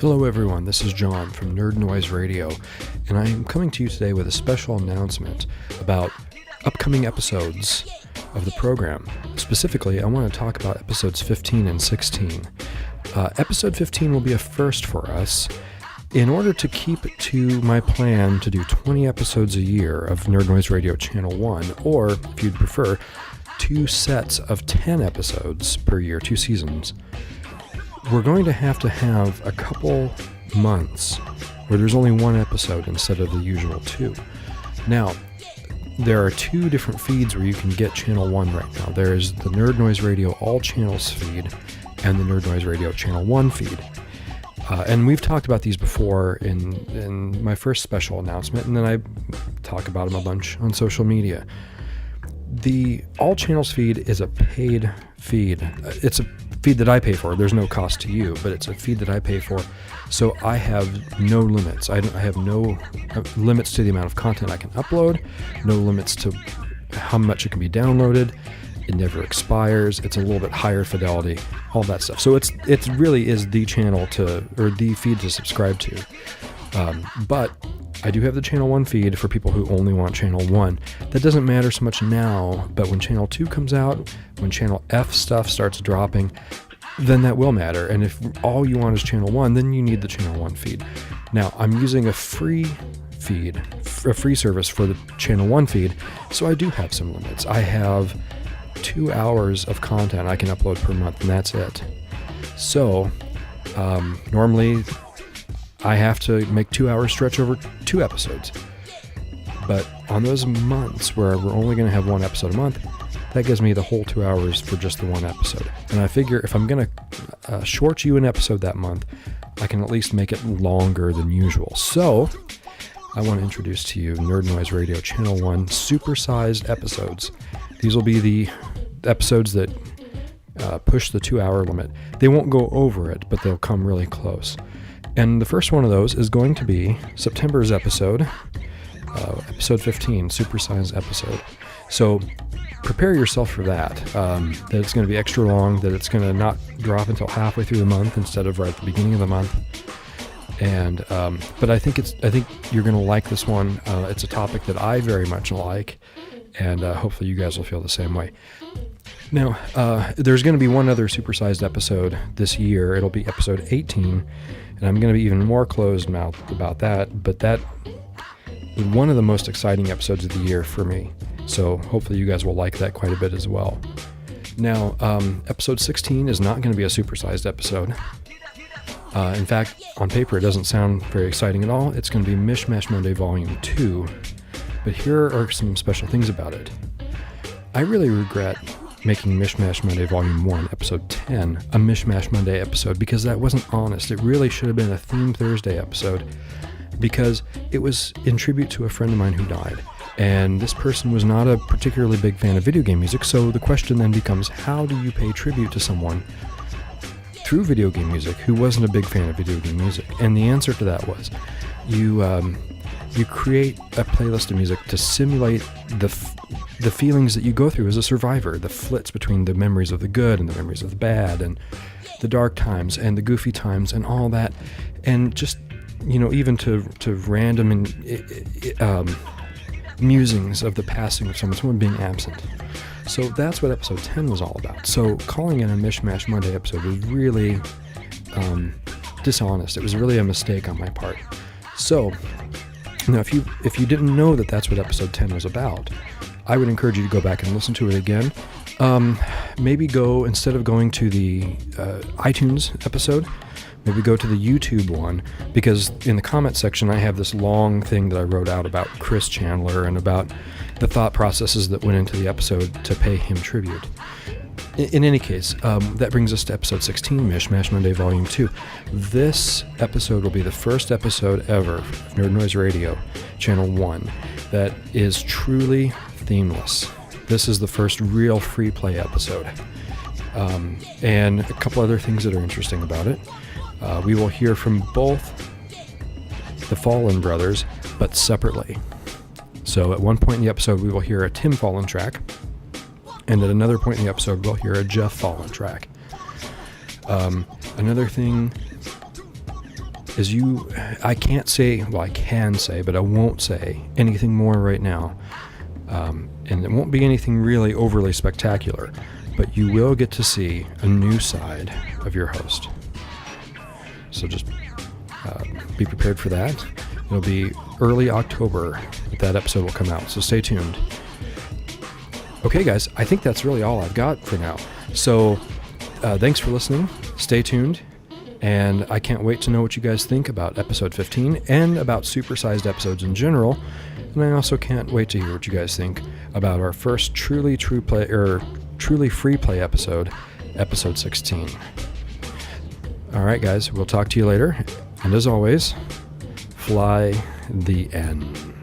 Hello everyone, this is John from Nerd Noise Radio, and I am coming to you today with a special announcement about upcoming episodes of the program. Specifically, I want to talk about episodes 15 and 16. Episode 15 will be a first for us. In order to keep to my plan to do 20 episodes a year of Nerd Noise Radio Channel 1, or, if you'd prefer, 2 sets of 10 episodes per year, 2 seasons, we're going to have a couple months where there's only 1 episode instead of the usual 2. Now, there are 2 different feeds where you can get Channel 1 right now. There is the Nerd Noise Radio All Channels feed and the Nerd Noise Radio Channel 1 feed. And we've talked about these before in my first special announcement, and then I talk about them a bunch on social media. The All Channels feed is a paid feed. It's a feed that I pay for. There's no cost to you, but it's a feed that I pay for. So I have no limits. I have no limits to the amount of content I can upload, no limits to how much it can be downloaded. It never expires. It's a little bit higher fidelity, all that stuff. So it really is the channel or the feed to subscribe to. But I do have the Channel 1 feed for people who only want Channel 1. That doesn't matter so much now, but when Channel 2 comes out, when Channel F stuff starts dropping, then that will matter. And if all you want is Channel 1, then you need the Channel 1 feed. Now, I'm using a free feed, a free service for the Channel 1 feed, so I do have some limits. I have 2 hours of content I can upload per month, and that's it. So, normally I have to make 2 hours stretch over 2 episodes. But on those months where we're only going to have 1 episode a month, that gives me the whole 2 hours for just the 1 episode. And I figure if I'm going to short you an episode that month, I can at least make it longer than usual. So, I want to introduce to you Nerd Noise Radio Channel 1 supersized episodes. These will be the episodes that push the 2-hour limit. They won't go over it, but they'll come really close. And the first one of those is going to be September's episode, episode 15, supersized episode. So prepare yourself for that, that it's going to be extra long, that it's going to not drop until halfway through the month instead of right at the beginning of the month. And but I think you're going to like this one. It's a topic that I very much like, and hopefully you guys will feel the same way. Now, there's going to be one other supersized episode this year. It'll be episode 18, and I'm going to be even more closed-mouthed about that, but that is one of the most exciting episodes of the year for me. So hopefully you guys will like that quite a bit as well. Now, episode 16 is not going to be a supersized episode. In fact, on paper, it doesn't sound very exciting at all. It's going to be Mishmash Monday Volume 2. But here are some special things about it. I really regret making Mishmash Monday Volume 1, Episode 10, a Mishmash Monday episode, because that wasn't honest. It really should have been a Theme Thursday episode, because it was in tribute to a friend of mine who died. And this person was not a particularly big fan of video game music, so the question then becomes, how do you pay tribute to someone through video game music who wasn't a big fan of video game music? And the answer to that was, you create a playlist of music to simulate the feelings that you go through as a survivor, the flits between the memories of the good and the memories of the bad, and the dark times and the goofy times and all that, and just, even to random musings of the passing of someone being absent. So that's what episode 10 was all about. So calling it a Mishmash Monday episode was really dishonest. It was really a mistake on my part. So now, if you didn't know that that's what episode 10 was about, I would encourage you to go back and listen to it again. Maybe instead of going to the iTunes episode, maybe go to the YouTube one, because in the comment section I have this long thing that I wrote out about Chris Chandler and about the thought processes that went into the episode to pay him tribute. In any case, that brings us to episode 16, Mishmash Monday Volume 2. This episode will be the first episode ever of Nerd Noise Radio, Channel 1, that is truly themeless. This is the first real free play episode. And a couple other things that are interesting about it. We will hear from both the Fallen brothers, but separately. So at one point in the episode, we will hear a Tim Fallen track, and at another point in the episode, we'll hear a Jeff Fallen track. Another thing is I can't say, well, I can say, but I won't say anything more right now. And it won't be anything really overly spectacular, but you will get to see a new side of your host. So just be prepared for that. It'll be early October that episode will come out, so stay tuned. Okay, guys, I think that's really all I've got for now. So thanks for listening. Stay tuned. And I can't wait to know what you guys think about episode 15 and about supersized episodes in general. And I also can't wait to hear what you guys think about our first truly free play episode 16. All right, guys, we'll talk to you later. And as always, fly the N.